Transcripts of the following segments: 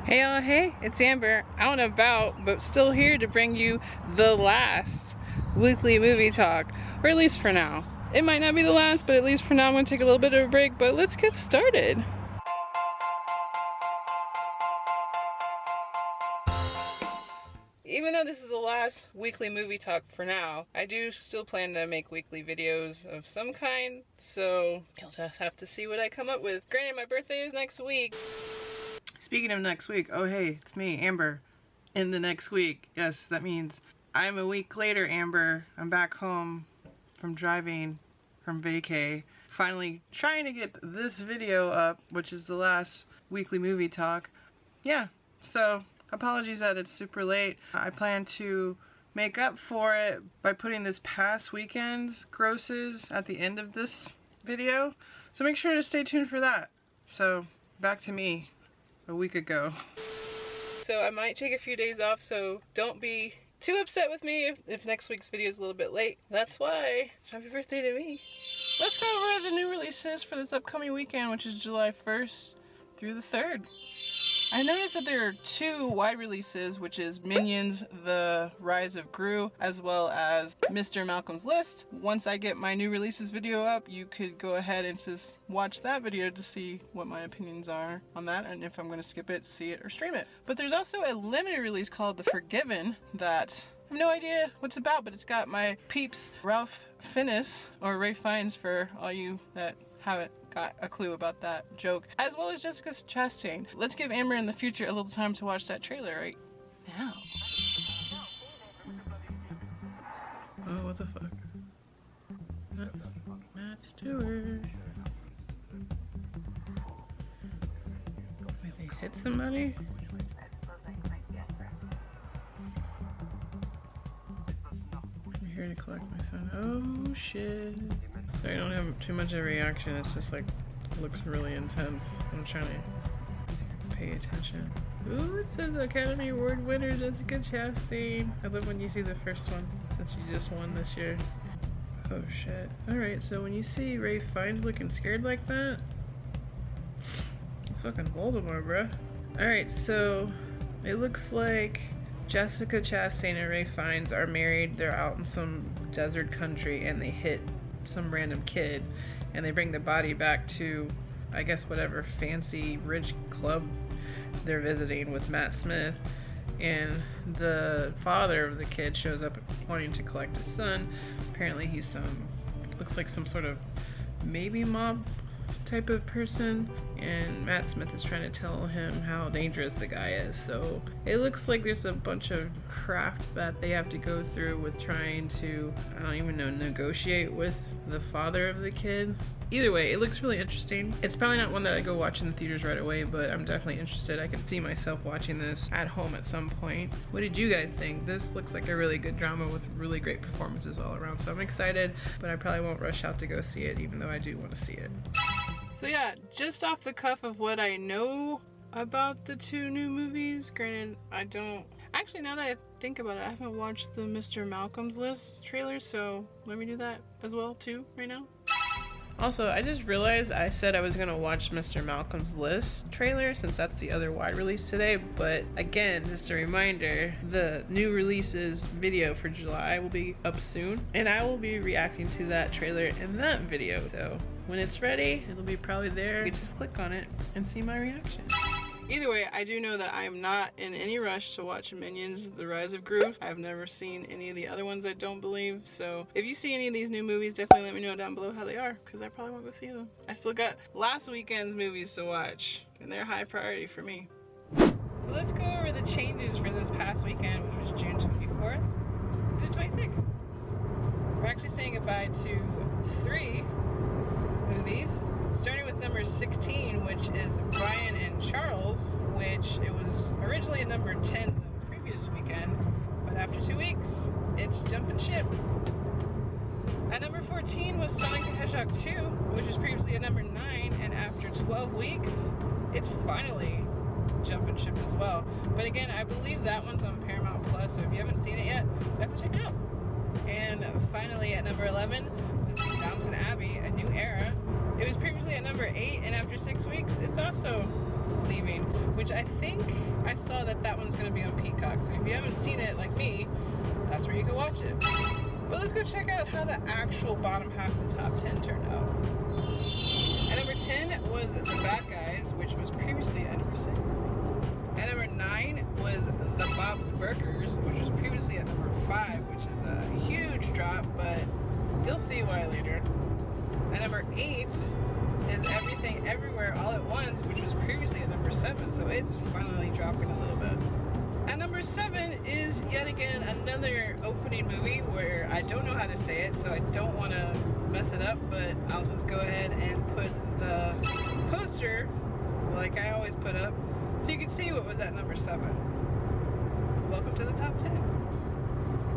Hey y'all, hey, it's Amber. Out and about, but still here to bring you the last weekly movie talk, or at least for now. It might not be the last, but at least for now I'm gonna take a little bit of a break, but let's get started. Even though this is the last weekly movie talk for now, I do still plan to make weekly videos of some kind, so you'll just have to see what I come up with. Granted, my birthday is next week. Speaking of next week, oh hey, it's me, Amber, in the next week. Yes, that means I'm a week later, Amber. I'm back home from driving from vacay. Finally trying to get this video up, which is the last weekly movie talk. Yeah, so apologies that it's super late. I plan to make up for it by putting this past weekend's grosses at the end of this video. So make sure to stay tuned for that. So back to me. A week ago. So I might take a few days off, so don't be too upset with me if next week's video is a little bit late. That's why. Happy birthday to me. Let's go over the new releases for this upcoming weekend, which is July 1st through the 3rd. I noticed that there are two wide releases, which is Minions: The Rise of Gru, as well as Mr. Malcolm's List. Once I get my new releases video up, you could go ahead and just watch that video to see what my opinions are on that, and if I'm going to skip it, see it, or stream it. But there's also a limited release called The Forgiven that I have no idea what it's about, but it's got my peeps Ralph Fiennes, or Ray Fiennes for all you that haven't got a clue about that joke, as well as Jessica Chastain. Let's give Amber in the future a little time to watch that trailer right now. Oh, what the fuck? That's Matt Stewart. Wait, they hit somebody? I'm here to collect my son. Oh shit. So I don't have too much of a reaction, it's just like, looks really intense. I'm trying to pay attention. Ooh, it says Academy Award winner Jessica Chastain. I love when you see the first one, since you just won this year. Oh shit. Alright, so when you see Ray Fiennes looking scared like that, it's fucking Voldemort, bruh. Alright, so it looks like Jessica Chastain and Ray Fiennes are married. They're out in some desert country and they hit some random kid and they bring the body back to, I guess, whatever fancy rich club they're visiting with Matt Smith, and the father of the kid shows up wanting to collect his son. Apparently he's looks like some sort of maybe mob type of person, and Matt Smith is trying to tell him how dangerous the guy is. So it looks like there's a bunch of craft that they have to go through with trying to, I don't even know, negotiate with the father of the kid. Either way, it looks really interesting. It's probably not one that I go watch in the theaters right away, but I'm definitely interested. I can see myself watching this at home at some point. What did you guys think? This looks like a really good drama with really great performances all around, so I'm excited, but I probably won't rush out to go see it, even though I do want to see it. So yeah, just off the cuff of what I know about the two new movies, granted I don't, actually now that I think about it, I haven't watched the Mr. Malcolm's List trailer, so let me do that as well too right now. Also, I just realized I said I was gonna watch Mr. Malcolm's List trailer since that's the other wide release today, but again, just a reminder, the new releases video for July will be up soon, and I will be reacting to that trailer in that video. So when it's ready, it'll be probably there. You can just click on it and see my reaction. Either way, I do know that I am not in any rush to watch Minions: The Rise of Gru. I've never seen any of the other ones, I don't believe. So if you see any of these new movies, definitely let me know down below how they are, because I probably won't go see them. I still got last weekend's movies to watch, and they're high priority for me. So let's go over the changes for this past weekend, which was June 24th to the 26th. We're actually saying goodbye to 3 movies. Starting with number 16, which is Brian and Charles, which it was originally at number 10 the previous weekend, but after 2 weeks, it's jumping ship. At number 14 was Sonic the Hedgehog 2, which was previously at number 9, and after 12 weeks, it's finally jumping ship as well. But again, I believe that one's on Paramount Plus, so if you haven't seen it yet, definitely check it out. And finally at number 11 was Downton Abbey, A New Era. It was previously at number 8, and after 6 weeks, it's also leaving, which I think I saw that that one's gonna be on Peacock. So if you haven't seen it like me, that's where you can watch it. But let's go check out how the actual bottom half of the top 10 turned out. At number 10 was The Bad Guys, which was previously at number 6. At number 9 was The Bob's Burgers, which was previously at number 5, which is a huge drop, but you'll see why later. At number 8 is Everything Everywhere All at Once, which was previously at number 7, so it's finally dropping a little bit. At number 7 is yet again another opening movie where I don't know how to say it, so I don't want to mess it up, but I'll just go ahead and put the poster like I always put up so you can see what was at number 7. Welcome to the top 10.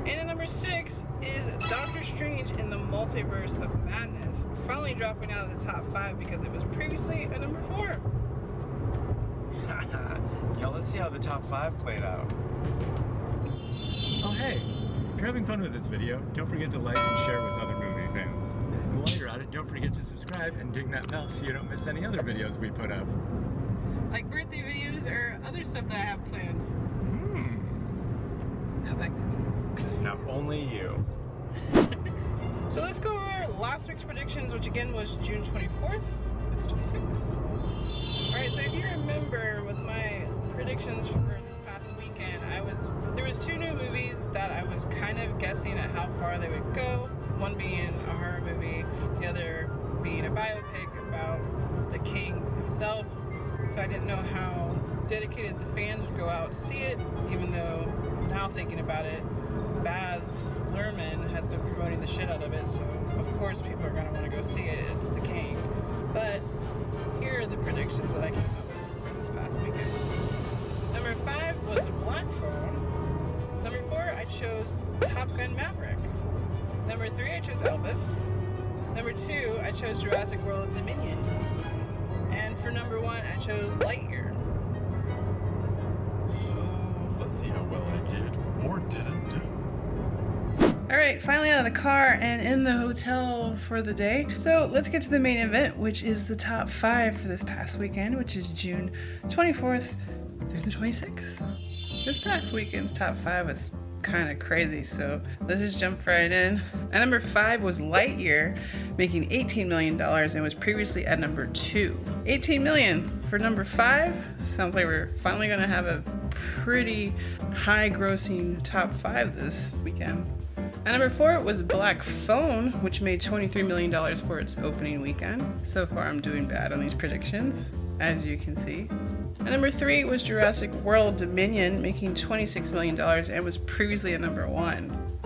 And at number 6 is Doctor Strange in the Multiverse of Madness, finally dropping out of the top 5 because it was previously at number 4. Yo, let's see how the top 5 played out. Oh hey, if you're having fun with this video, don't forget to like and share with other movie fans. And while you're at it, don't forget to subscribe and ding that bell so you don't miss any other videos we put up. Like birthday videos or other stuff that I have planned. Now back to me. Now only you. So let's go over last week's predictions, which again was June 24th to the 26th. Alright, so if you remember with my predictions for this past weekend, there was 2 new movies that I was kind of guessing at how far they would go. One being a horror movie, the other being a biopic about the king himself. So I didn't know how dedicated the fans would go out to see it, even though now thinking about it, Baz Luhrmann has been promoting the shit out of it, so of course people are going to want to go see it. It's the king. But here are the predictions that I came up with for this past weekend. Number 5 was Black Phone. Number 4, I chose Top Gun Maverick. Number 3, I chose Elvis. Number 2, I chose Jurassic World Dominion. And for number 1, I chose Lightyear. So let's see how well I did or didn't do. Alright, finally out of the car and in the hotel for the day. So let's get to the main event, which is the top 5 for this past weekend, which is June 24th through the 26th. This past weekend's top 5 was kind of crazy, so let's just jump right in. At number 5 was Lightyear, making $18 million and was previously at number 2. $18 million for number 5? Sounds like we're finally gonna have a pretty high grossing top 5 this weekend. At number 4 was Black Phone, which made $23 million for its opening weekend. So far I'm doing bad on these predictions, as you can see. At number 3 was Jurassic World Dominion, making $26 million and was previously at number 1.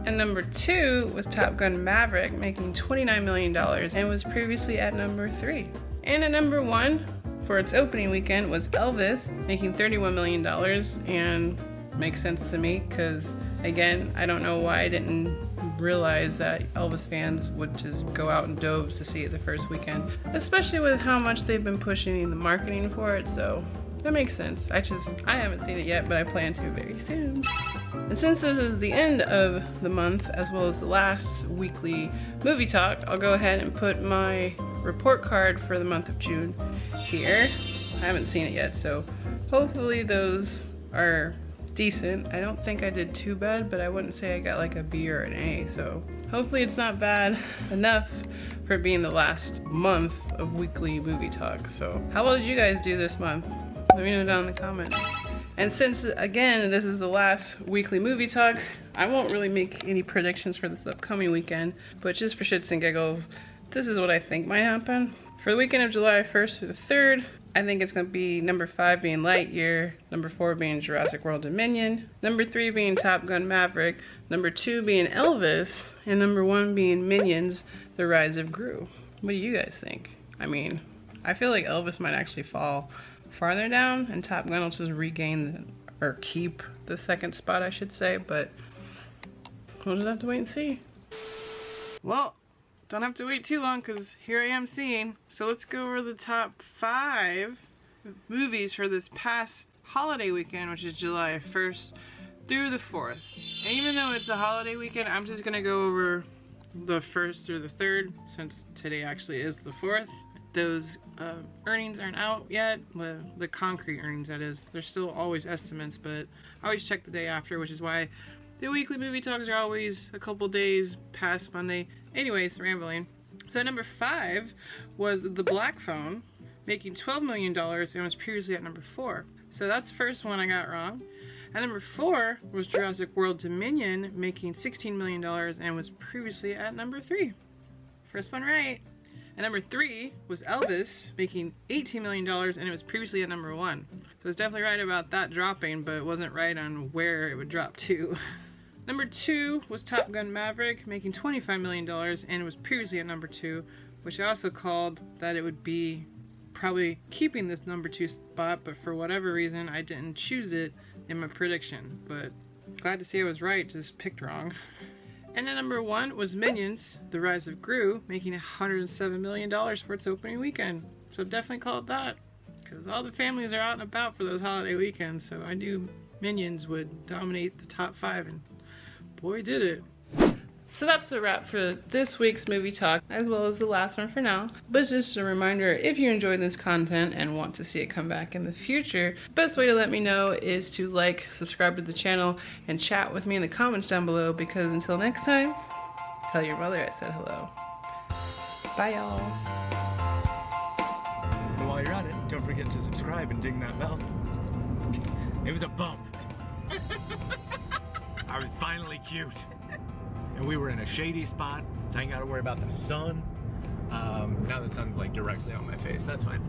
And number 2 was Top Gun Maverick, making $29 million and was previously at number 3. And at number 1 for its opening weekend was Elvis, making $31 million, and makes sense to me because, again, I don't know why I didn't realize that Elvis fans would just go out in droves to see it the first weekend, especially with how much they've been pushing the marketing for it, so that makes sense. I haven't seen it yet, but I plan to very soon. And since this is the end of the month, as well as the last weekly movie talk, I'll go ahead and put my report card for the month of June here. I haven't seen it yet, so hopefully those are decent. I don't think I did too bad, but I wouldn't say I got like a B or an A, so hopefully it's not bad enough for being the last month of weekly movie talk. So how well did you guys do this month? Let me know down in the comments. And since, again, this is the last weekly movie talk, I won't really make any predictions for this upcoming weekend, but just for shits and giggles, this is what I think might happen. For the weekend of July 1st through the 3rd, I think it's going to be number 5 being Lightyear, number 4 being Jurassic World Dominion, number 3 being Top Gun Maverick, number 2 being Elvis, and number 1 being Minions, The Rise of Gru. What do you guys think? I mean, I feel like Elvis might actually fall farther down, and Top Gun will just regain, or keep the 2nd spot, I should say, but we'll just have to wait and see. Well, don't have to wait too long because here I am seeing. So let's go over the top 5 movies for this past holiday weekend, which is July 1st through the 4th. And even though it's a holiday weekend, I'm just gonna go over the 1st through the 3rd since today actually is the 4th. those earnings aren't out yet. The concrete earnings, that is. There's still always estimates, but I always check the day after, which is why the weekly movie talks are always a couple days past Monday. Anyways, rambling. So number 5 was The Black Phone, making $12 million and was previously at number 4. So that's the first one I got wrong. At number 4 was Jurassic World Dominion, making $16 million and was previously at number 3. First one right. And number 3 was Elvis, making $18 million and it was previously at number 1. So it's definitely right about that dropping, but it wasn't right on where it would drop to. Number 2 was Top Gun Maverick, making $25 million and it was previously at number 2, which I also called that it would be probably keeping this number 2 spot, but for whatever reason I didn't choose it in my prediction. But glad to see I was right, just picked wrong. And then number 1 was Minions, The Rise of Gru, making $107 million for its opening weekend. So definitely called that, because all the families are out and about for those holiday weekends, so I knew Minions would dominate the top 5, and boy did it. So that's a wrap for this week's movie talk, as well as the last one for now. But just a reminder, if you enjoyed this content and want to see it come back in the future, best way to let me know is to like, subscribe to the channel, and chat with me in the comments down below, because until next time, tell your mother I said hello. Bye, y'all. And while you're at it, don't forget to subscribe and ding that bell. It was a bump. I was finally cute. And we were in a shady spot, so I ain't gotta worry about the sun. Now the sun's like directly on my face, that's fine.